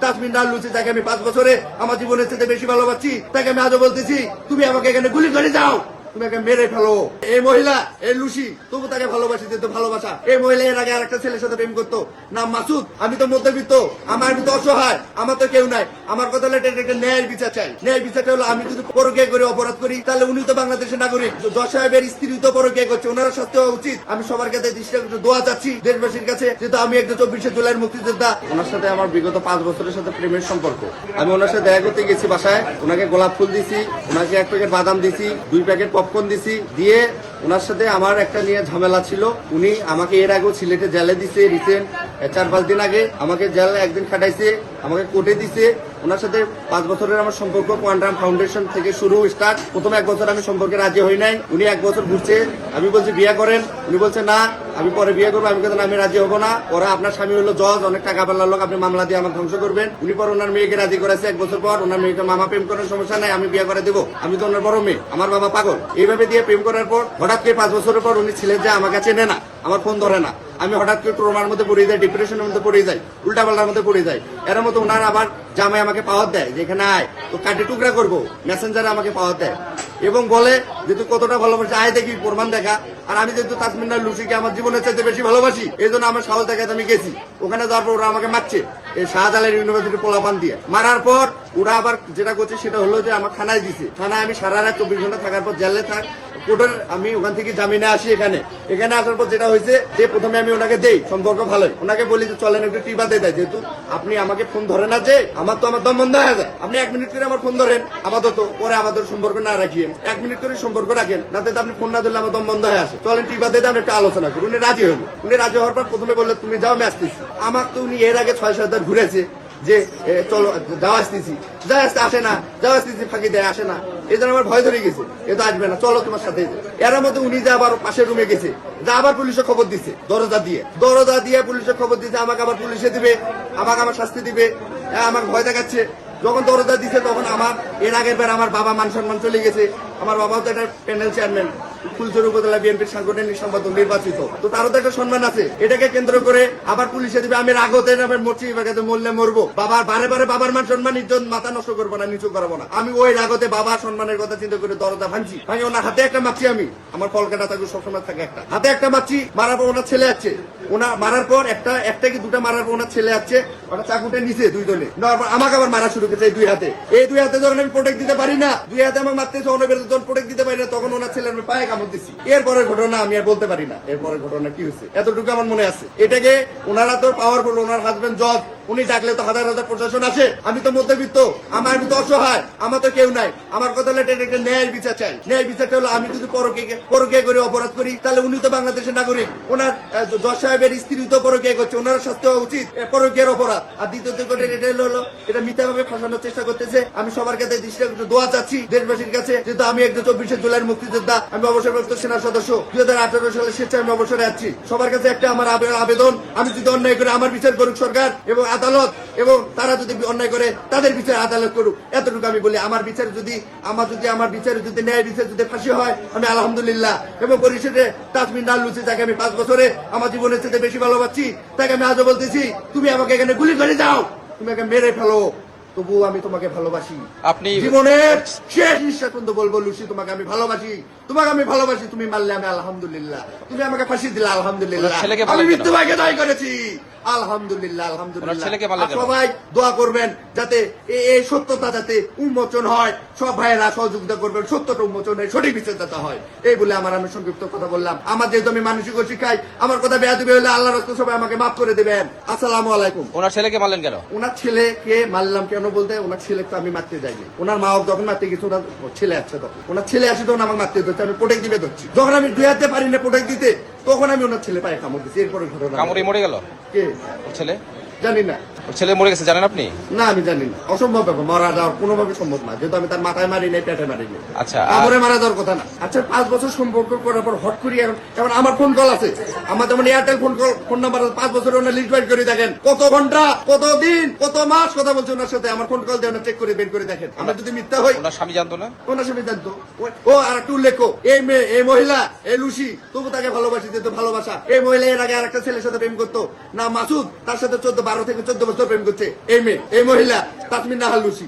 তাসমিন নাল লুচি, তাকে আমি 5 বছরে আমার জীবনের চেয়ে বেশি ভালোবাসি, তাকে আমি আজও বলতেছি তুমি আমাকে এখানে গুলি করে যাও, তুমি একে মেরে ফেলো। এই মহিলা, এই লুসি, তবু তাকে ভালোবাসি, যেহেতু ভালোবাসা। এই মহিলা এর আগে আরেকটা ছেলের সাথে প্রেম করতো, নাম মাসুদ। আমি তো মধ্যবিত্ত, আমার আমি তো অসহায়, আমার তো কেউ নাই। আমার কথা হলো এটা একটা ন্যায়ের বিচার চাই। ন্যায়ের বিচারটা হলো আমি যদি পরকীয়া করে অপরাধ করি, তাহলে উনি তো বাংলাদেশের নাগরিক। জজ সাহেবের স্ত্রী তো পরকীয়া করছে, ওনারা শাস্তি হওয়া উচিত। আমি সবার কাছে দৃষ্টি দোয়া চাচ্ছি দেশবাসীর কাছে, যেহেতু আমি একজন 24শে জুলাইয়ের মুক্তিযোদ্ধা। ওনার সাথে আমার বিগত 5 বছরের সাথে প্রেমের সম্পর্ক। আমি ওনার সাথে দেখা করতে গেছি বাসায়, ওনাকে গোলাপ ফুল দিছি, ওনাকে 1 প্যাকেট বাদাম দিছি, 2 প্যাকেট পপকর্ন দিছি, দিয়ে ওনার সাথে আমার একটা নিয়ে ঝামেলা ছিল। উনি আমাকে এর আগেও সিলেটে জেলে দিছে, রিসেন্ট 4-5 দিন আগে আমাকে জেলে একদিন খাটাইছে, আমাকে কোর্টে দিছে। ওনার সাথে 5 বছরের আমার সম্পর্ক কোয়ান্টাম ফাউন্ডেশন থেকে শুরু স্টার্ট। প্রথম 1 বছর আমি সম্পর্কে রাজি হই নাই, উনি 1 বছর ঘুরছে। আমি বলছি বিয়ে করেন, উনি বলছে না আমি পরে বিয়ে করবো। আমি বলছি আমি রাজি হবো না। পরে আপনার স্বামী হলো জজ, অনেক টাকা পাল্লার লোক, আপনি মামলা দিয়ে আমাকে ধ্বংস করবেন। উনি পর ওনার মেয়েকে রাজি করেছে। 1 বছর পর ওনার মেয়েকে মামা প্রেম করার সমস্যা নাই, আমি বিয়ে করে দেবো, আমি তো ওনার বড় মেয়ে, আমার বাবা পাগল। এইভাবে দিয়ে প্রেম করার পর হঠাৎ করে 5 বছরের পর উনি ছিলেন যে আমাকে চেনে না, আমার ফোন ধরে না। আমি হঠাৎ করে ট্রমার মধ্যে পড়ে যাই, ডিপ্রেশনের মধ্যে পড়ে যাই, উল্টাপাল্টার মধ্যে পড়ে যাই। এর মতো ওনার আবার জামাই আমাকে পাওয়ার দেয়, যেখানে আয় তো কাটে টুকরা করবো, মেসেঞ্জারে আমাকে পাওয়ার দেয় এবং বলে যে তুই কতটা ভালোবাসি, আয় দেখি প্রমাণ দেখা। আর আমি যেহেতু তাসমিন নাল লুচিকে আমার জীবনের চাইতে বেশি ভালোবাসি, এই জন্য আমার সাহস দেখাতে আমি গেছি। ওখানে যাওয়ার পর ওরা আমাকে মারছে, এই শাহজালাল ইউনিভার্সিটি পোলাপান দিয়ে মারার পর ওরা আবার যেটা করছে সেটা হলো যে আমার থানায় দিছে। থানায় আমি সারা রাত 24 ঘন্টা থাকার পর জেলে থাক কোর্টের, আমি ওখান থেকে জামিনে আসি। এখানে আসার পর যেটা হয়েছে যে প্রথমে আমি ওনাকে দেই, সম্পর্ক ভালোই, ওনাকে বলি যে চলেন একটু টিপা দিয়ে দেয়, যেহেতু আপনি আমাকে ফোন ধরে না, যে আমার তো আমার দম বন্ধ হয়ে যায়। আপনি 1 মিনিট করে আমার ফোন ধরেন আপাতত, পরে আপাতত সম্পর্ক না রাখিয়েন, 1 মিনিট করে সম্পর্ক রাখেন, নাতে আপনি ফোন না দিলে আমার দম বন্ধ হয়ে আসে। চলেন টিপা দিয়ে দেন, একটা আলোচনা করি। উনি রাজি হলো। উনি রাজি হওয়ার পর প্রথমে বললেন তুমি যাও, আমি আসতেছি। আমার তো উনি এর আগে 6-7 বার ঘুরেছে যে চলো যাওয়া আসতেছি, যা আসতে আসে না, যাওয়া আসতেছি ফাঁকি দেয়, আসে না। এই জন্য আমার ভয় ধরে গেছে, এ তো আসবে না, চলো তোমার সাথে। এর মধ্যে উনি যে আবার পাশের রুমে গেছে, যা আবার পুলিশে খবর দিচ্ছে, দরজা দিয়ে পুলিশে খবর দিচ্ছে, আমাকে আবার পুলিশে দিবে, আমাকে আমার শাস্তি দিবে, আমার ভয় দেখাচ্ছে। যখন দরজা দিচ্ছে তখন আমার এর আগের বার আমার বাবা মান সম্মান চলে গেছে। আমার বাবাও তো একটা প্যানেল চেয়ারম্যান, ফুলছড়ি উপজেলা বিএনপির সাংগঠনিক সম্পাদক নির্বাচিত, তো তারও তো একটা সম্মান আছে। এটাকে কেন্দ্র করে আবার পুলিশে দিবে, আমি রাগতে মরছি, মরলে মরবো। বাবার বারে বারে বাবার মান সম্মান ইজ্জত মাথা নষ্ট করবো না, নিচু করবো না। আমি ওই রাগতে বাবার সম্মানের কথা চিন্তা করে দরজা ভাঙছি। ওনার হাতে একটা মারছি, আমি আমার কলকাতা থাকবে সবসময় থাকে একটা হাতে একটা মারছি। মারার পর ওনার ছেলে আছে, ওনা মারার পর একটা কি দুটা মারার পর ওনার ছেলে আছে, ওটা চাকুটে নিচে 2 দলে নেওয়ার পর আমাকে আবার মারা শুরু করেছে এই 2 হাতে। এই 2 হাতে যখন আমি প্রোটেক্ট দিতে পারি না, 2 হাতে আমাকে মারতেছে, যখন প্রোটেক্ট দিতে পারি না, তখন ওনার ছেলে আমি পায়ে কামড় দিচ্ছি। এরপরের ঘটনা আমি আর বলতে পারি না, এরপরের ঘটনা কি হয়েছে এতটুকু আমার মনে আছে। এটাকে ওনারা তো পাওয়ারফুল, ওনার হাজবেন্ড জজ, উনি ডাকলে তো হাজার হাজার প্রশাসন আছে। আমি তো মধ্যবিত্ত, আমার আমি তো অসহায়, আমার তো কেউ নাই। আমার কথা হলো এটা একটা ন্যায়ের বিচার চাই। ন্যায়ের বিচারটা হলো আমি যদি পরকীয়া করে অপরাধ করি, তাহলে উনি তো বাংলাদেশের নাগরিক, ওনার জজ সাহেবের স্ত্রী তো পরকীয়া করছে, ওনারা শাস্তি হওয়া উচিত, পরকীয়ার অপরাধ। আর দ্বিতীয়ত এটা হলো এটা মিথ্যাভাবে ফাঁসানোর চেষ্টা করতেছে। আমি সবার কাছে দৃষ্টি দোয়া চাচ্ছি দেশবাসীর কাছে, যেহেতু আমি একজন 24শে জুলাইয়ের মুক্তিযোদ্ধা, আমি অবসরপ্রাপ্ত সেনা সদস্য, 2018 সালে স্বেচ্ছায় আমি অবসরে আছি। সবার কাছে একটা আমার আবেদন, আমি যদি অন্যায় করে আমার বিচার করুক সরকার এবং আদালত, এবং তারা যদি অন্যায় করে তাদের বিচার আদালত করুক, এতটুকু আমি বলি। আমার বিচার যদি ন্যায় বিচার যদি ফাঁসি হয়, আমি আলহামদুলিল্লাহ। এবং পরিশেষে তাসমিন নাল লুচি, তাকে আমি 5 বছরে আমার জীবনের চেয়ে বেশি ভালোবাসি, তাকে আমি আজও বলতেছি তুমি আমাকে এখানে গুলি করে যাও, তুমি আমাকে মেরে ফেলো, তবু আমি তোমাকে ভালোবাসি। আপনি জীবনের শেষ নিঃশ্বাস পর্যন্ত বলবো লুসি তোমাকে আমি ভালোবাসি, তোমাকে আমি ভালোবাসি। তুমি মারলে আমি আলহামদুলিল্লাহ, তুমি আমাকে ফাঁসি দিলে আলহামদুলিল্লাহ, আমি মৃত্যুভাগে দায় করেছি আলহামদুলিল্লাহ, আলহামদুলিল্লাহ। সবাই দোয়া করবেন যাতে এই সত্যতা যাতে উন্মোচন হয়, সব ভাইয়েরা সহযোগিতা করবেন, সত্যটা উন্মোচন হয়, সঠিক বিচারদাতা হয়। এই বলে আমি সংক্ষিপ্ত কথা বললাম। আমার যেহেতু আমি মানসিক শিখাই, আমার কথা বেয়াদবি হলে আল্লাহ রাস্তায় সবাই আমাকে মাফ করে দেবেন। আসসালামু আলাইকুম। ওনার ছেলেকে মারলেন কেন? ওনার ছেলেকে মারলাম কেন বলতে, ওনার ছেলেকে তো আমি মারতে যাইনি। ওনার মা যখন মারতে গেছে, ওনার ছেলে আসছে, তখন ওনার ছেলে আসে তখন আমাকে মারতে ধরছে, আমি প্রোটেক্ট দিবে ধরছি। যখন আমি 2 হাতে পারি না প্রোটেক্ট দিতে, তখন আমি ওনার ছেলে পায়ে কামড় দিচ্ছি। এরপরে ঘটনা কামড়ে মরে গেল কে ছেলে, জানি না। ছেলে মরে গেছে জানেন আপনি? না আমি জানি না, অসম্ভব ব্যাপার, মারা যাওয়া কোনোভাবে সম্ভব না, যেহেতু আমি তার মাথায় মারি নাই, পেটে মারি নাই। আচ্ছা, কামড়ে মারা যাওয়ার কথা না। আচ্ছা 5 বছর সম্পর্ক করার পর হট করি এখন আমার ফোন কল আছে, আমার যেমন এয়ারটেল ফোন নাম্বার 5 বছরে ওনার লিস্ট বাইট করে দেখেন, কত ঘন্টা, কত দিন, কত মাস কথা বলছে ওনার সাথে। আমার ফোন কল দিয়ে চেক করে বের করে দেখেন। আমরা যদি মিথ্যা হই, ওনার স্বামী জানতো না? ওনার স্বামী জানতো। ও আর একটু উল্লেখ, এই মহিলা, এই লুসি, তবু তাকে ভালোবাসি, যেহেতু ভালোবাসা। এই মহিলা এর আগে আরেকটা ছেলের সাথে প্রেম করতো, নাম মাসুদ, তার সাথে 14-12 12 থেকে 14 বছর প্রেম করছে এই মেয়ে, এই মহিলা তাসমিন নাহার লুসি।